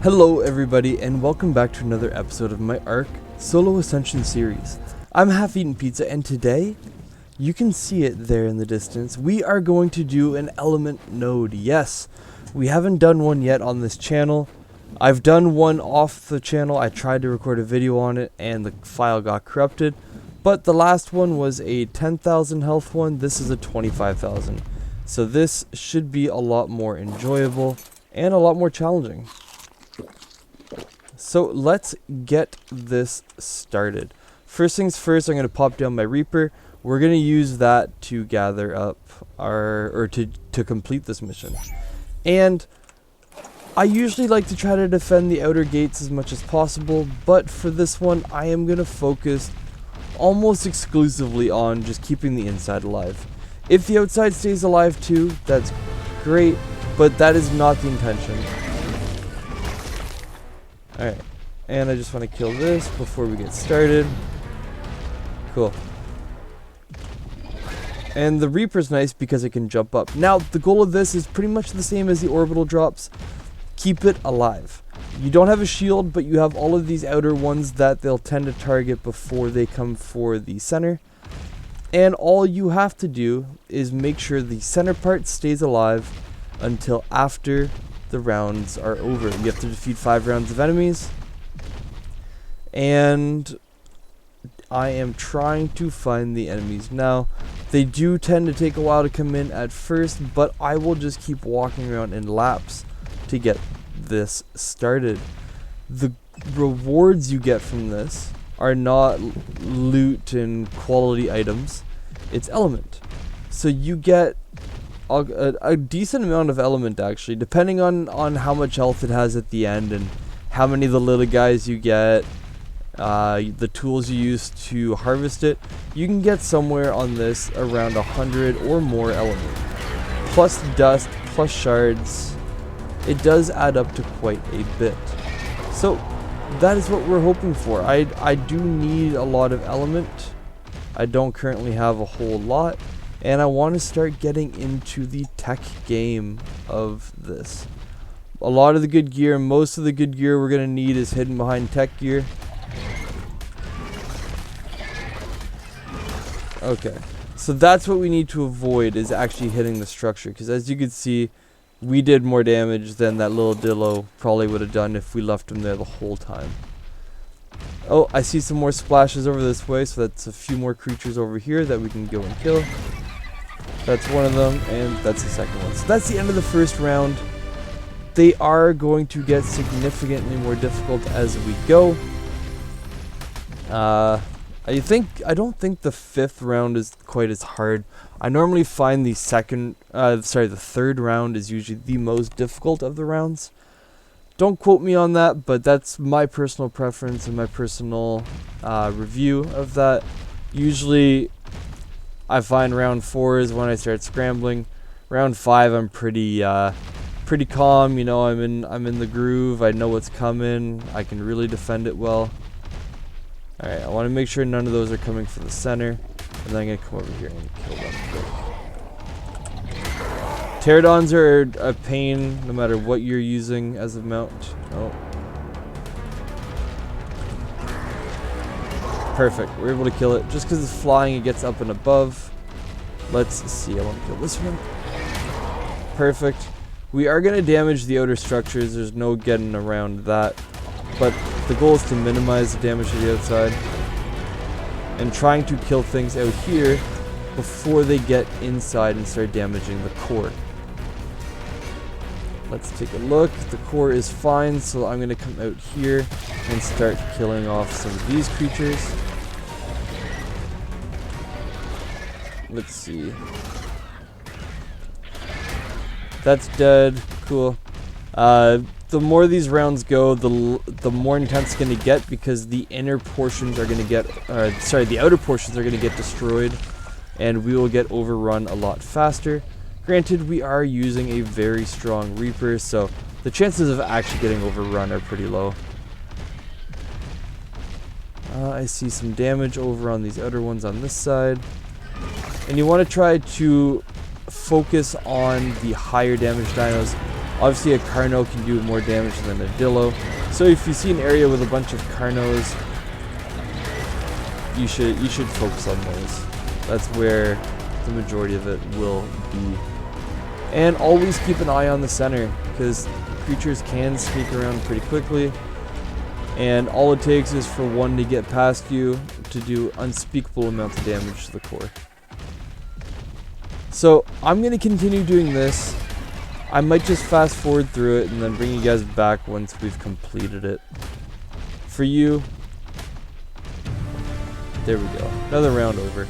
Hello everybody and welcome back to another episode of my ARK Solo Ascension series. I'm Half Eaten Pizza and today, you can see it there in the distance, we are going to do an element node. Yes, we haven't done one yet on this channel. I've done one off the channel. I tried to record a video on it and the file got corrupted. But the last one was a 10,000 health one. This is a 25,000. So this should be a lot more enjoyable and a lot more challenging. So let's get this started. First things first, I'm going to pop down my Reaper. We're going to use that to gather up to complete this mission. And I usually like to try to defend the outer gates as much as possible, but for this one I am going to focus almost exclusively on just keeping the inside alive. If the outside stays alive too, that's great, but that is not the intention. Alright, and I just want to kill this before we get started. Cool. And the Reaper's nice because it can jump up. Now, the goal of this is pretty much the same as the orbital drops. Keep it alive. You don't have a shield, but you have all of these outer ones that they'll tend to target before they come for the center. And all you have to do is make sure the center part stays alive until after the rounds are over. You have to defeat 5 rounds of enemies. And I am trying to find the enemies now. They do tend to take a while to come in at first, but I will just keep walking around in laps to get this started. The rewards you get from this are not loot and quality items, it's element. So you get a decent amount of element actually, depending on how much health it has at the end and how many of the little guys you get, the tools you use to harvest it. You can get somewhere on this around 100 or more element. Plus dust, plus shards. It does add up to quite a bit. So that is what we're hoping for. I do need a lot of element. I don't currently have a whole lot. And I want to start getting into the tech game of this. A lot of the good gear, most of the good gear we're going to need is hidden behind tech gear. Okay, so that's what we need to avoid, is actually hitting the structure. Because as you can see, we did more damage than that little dillo probably would have done if we left him there the whole time. Oh, I see some more splashes over this way, so that's a few more creatures over here that we can go and kill. That's one of them, and that's the second one. So that's the end of the first round. They are going to get significantly more difficult as we go. I don't think the 5th round is quite as hard. I normally find the third round is usually the most difficult of the rounds. Don't quote me on that, but that's my personal preference and my personal review of that. Usually I find round 4 is when I start scrambling. Round 5 I'm pretty calm, you know, I'm in the groove, I know what's coming, I can really defend it well. Alright, I want to make sure none of those are coming for the center, and then I'm going to come over here and kill them quick. Pterodons are a pain no matter what you're using as a mount. Oh. Perfect, we're able to kill it. Just because it's flying, it gets up and above. Let's see, I want to kill this one. Perfect. We are going to damage the outer structures, there's no getting around that. But the goal is to minimize the damage to the outside. And trying to kill things out here before they get inside and start damaging the core. Let's take a look. The core is fine, so I'm going to come out here and start killing off some of these creatures. Let's see. That's dead. Cool. The more these rounds go, the more intense it's going to get, because the inner portions are going to get, the outer portions are going to get destroyed, and we will get overrun a lot faster. Granted, we are using a very strong Reaper, so the chances of actually getting overrun are pretty low. I see some damage over on these outer ones on this side. And you want to try to focus on the higher damage dinos. Obviously a Carno can do more damage than a Dillo. So if you see an area with a bunch of Carnos, you should focus on those. That's where the majority of it will be. And always keep an eye on the center, because creatures can sneak around pretty quickly. And all it takes is for one to get past you to do unspeakable amounts of damage to the core. So I'm going to continue doing this. I might just fast forward through it and then bring you guys back once we've completed it. For you, there we go. Another round over.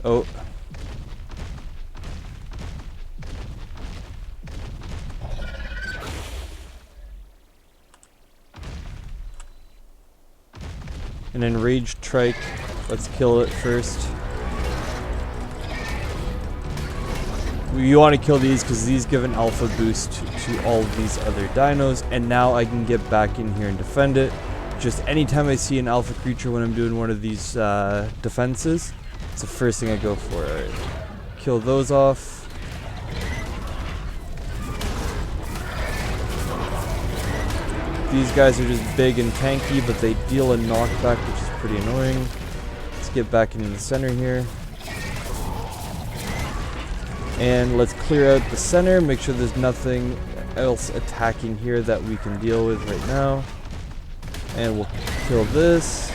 Oh. An enraged trike. Let's kill it first. You want to kill these because these give an alpha boost to all of these other dinos, and now I can get back in here and defend it. Just anytime I see an alpha creature when I'm doing one of these defenses, it's the first thing I go for. Alright. Kill those off. These guys are just big and tanky, but they deal a knockback, which is pretty annoying. Let's get back into the center here. And let's clear out the center, make sure there's nothing else attacking here that we can deal with right now. And we'll kill this.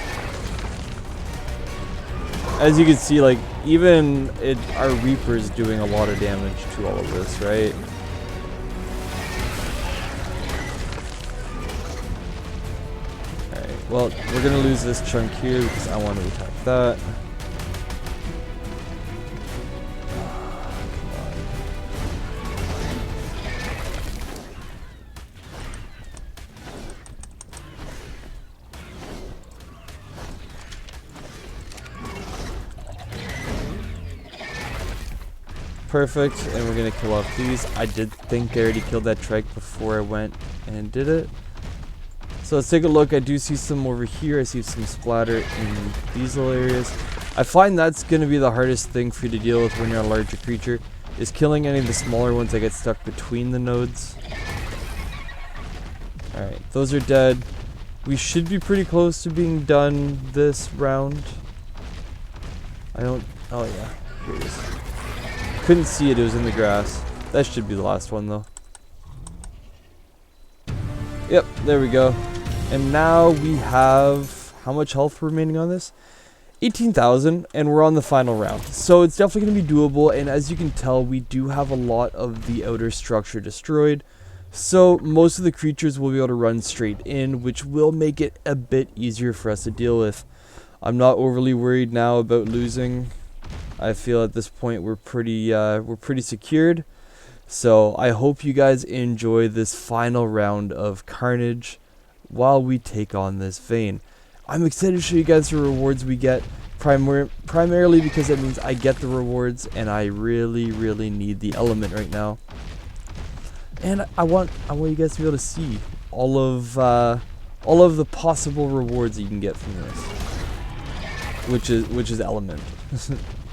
As you can see, like, even our Reaper's doing a lot of damage to all of this, right? Alright, well, we're gonna lose this chunk here because I want to attack that. Perfect, and we're gonna kill off these. I did think I already killed that trike before I went and did it. So let's take a look. I do see some over here. I see some splatter in these little areas. I find that's gonna be the hardest thing for you to deal with when you're a larger creature, is killing any of the smaller ones that get stuck between the nodes. Alright, those are dead. We should be pretty close to being done this round. Oh yeah, here it is. Couldn't see it, it was in the grass. That should be the last one though. Yep, there we go. And now we have, how much health remaining on this? 18,000, and we're on the final round. So it's definitely going to be doable, and as you can tell, we do have a lot of the outer structure destroyed. So most of the creatures will be able to run straight in, which will make it a bit easier for us to deal with. I'm not overly worried now about losing. I feel at this point we're pretty secured. So I hope you guys enjoy this final round of Carnage while we take on this vein. I'm excited to show you guys the rewards we get, primarily because that means I get the rewards, and I really need the element right now. And I want you guys to be able to see all of the possible rewards that you can get from this, which is element.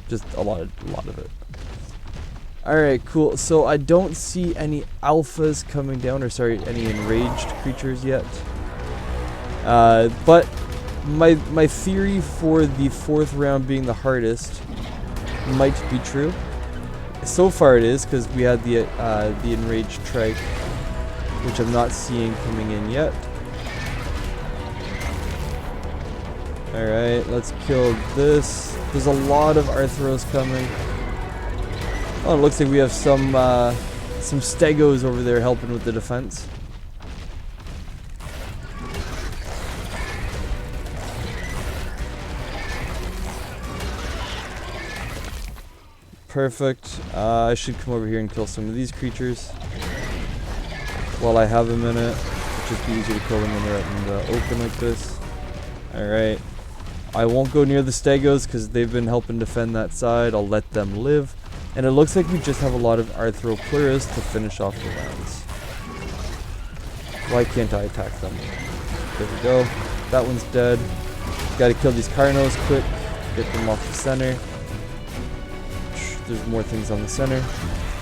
Just a lot of it. Alright, cool. So I don't see any alphas coming down, or sorry, any enraged creatures yet. But my theory for the fourth round being the hardest might be true. So far it is, because we had the enraged trike, which I'm not seeing coming in yet. Alright, let's kill this. There's a lot of Arthros coming. Oh, it looks like we have some Stegos over there helping with the defense. Perfect. I should come over here and kill some of these creatures while I have a minute. It's just be easier to kill them when they're out in the open like this. Alright. I won't go near the Stegos because they've been helping defend that side. I'll let them live. And it looks like we just have a lot of Arthropluris to finish off the rounds. Why can't I attack them? There we go. That one's dead. Gotta kill these Carnos quick. Get them off the center. There's more things on the center.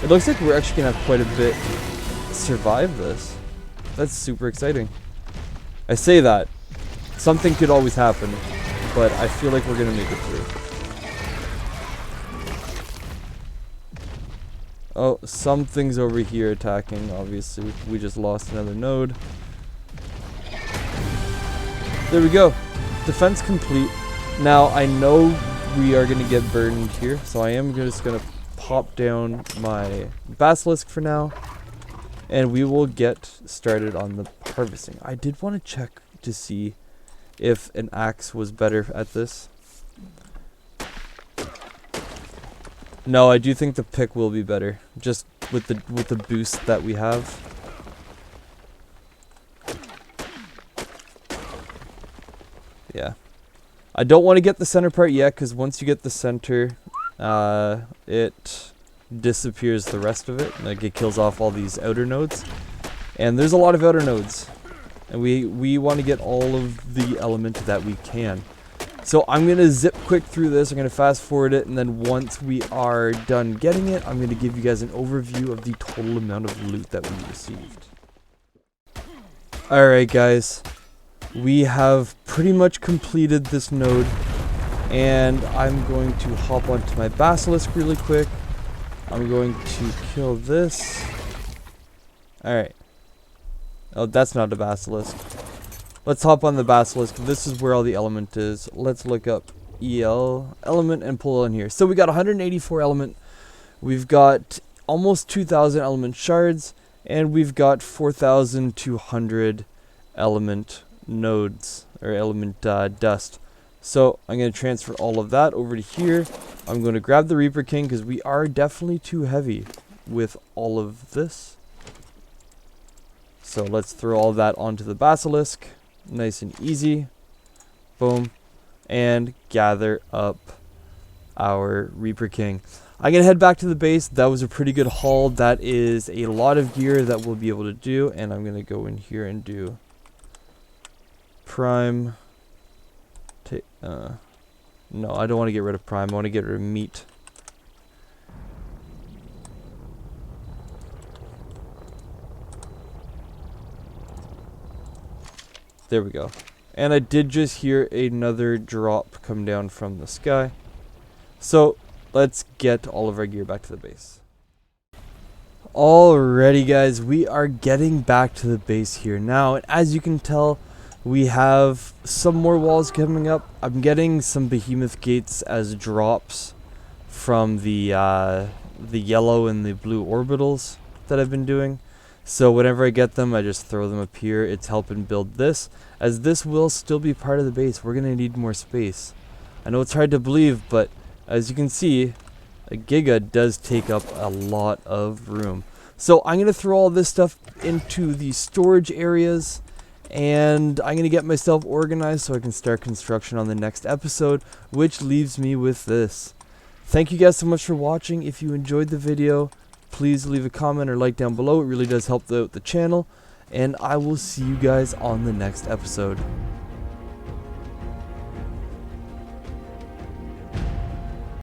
It looks like we're actually gonna have quite a bit survive this. That's super exciting. I say that. Something could always happen, but I feel like we're gonna make it through. Oh, something's over here attacking, obviously. We just lost another node. There we go. Defense complete. Now, I know we are going to get burned here, so I am just going to pop down my basilisk for now. And we will get started on the harvesting. I did want to check to see if an axe was better at this. No, I do think the pick will be better, just with the boost that we have. Yeah. I don't want to get the center part yet, because once you get the center, it disappears the rest of it. Like, it kills off all these outer nodes. And there's a lot of outer nodes. And we want to get all of the element that we can. So I'm going to zip quick through this. I'm going to fast forward it. And then once we are done getting it, I'm going to give you guys an overview of the total amount of loot that we received. Alright guys. We have pretty much completed this node. And I'm going to hop onto my basilisk really quick. I'm going to kill this. Alright. Oh, that's not a basilisk. Let's hop on the basilisk. This is where all the element is. Let's look up EL element and pull in here. So we got 184 element. We've got almost 2,000 element shards. And we've got 4,200 element nodes. Or element dust. So I'm going to transfer all of that over to here. I'm going to grab the Reaper King because we are definitely too heavy with all of this. So let's throw all that onto the basilisk. Nice and easy. Boom. And gather up our Reaper King. I'm going to head back to the base. That was a pretty good haul. That is a lot of gear that we'll be able to do. And I'm going to go in here and do Prime. No, I don't want to get rid of Prime. I want to get rid of meat. There we go. And I did just hear another drop come down from the sky. So let's get all of our gear back to the base. Alrighty guys, we are getting back to the base here now. And as you can tell, we have some more walls coming up. I'm getting some behemoth gates as drops from the yellow and the blue orbitals that I've been doing. So whenever I get them, I just throw them up here. It's helping build this, as this will still be part of the base. We're going to need more space. I know it's hard to believe, but as you can see, a Giga does take up a lot of room. So I'm going to throw all this stuff into the storage areas, and I'm going to get myself organized so I can start construction on the next episode, which leaves me with this. Thank you guys so much for watching. If you enjoyed the video, please leave a comment or like down below. It really does help out the channel. And I will see you guys on the next episode.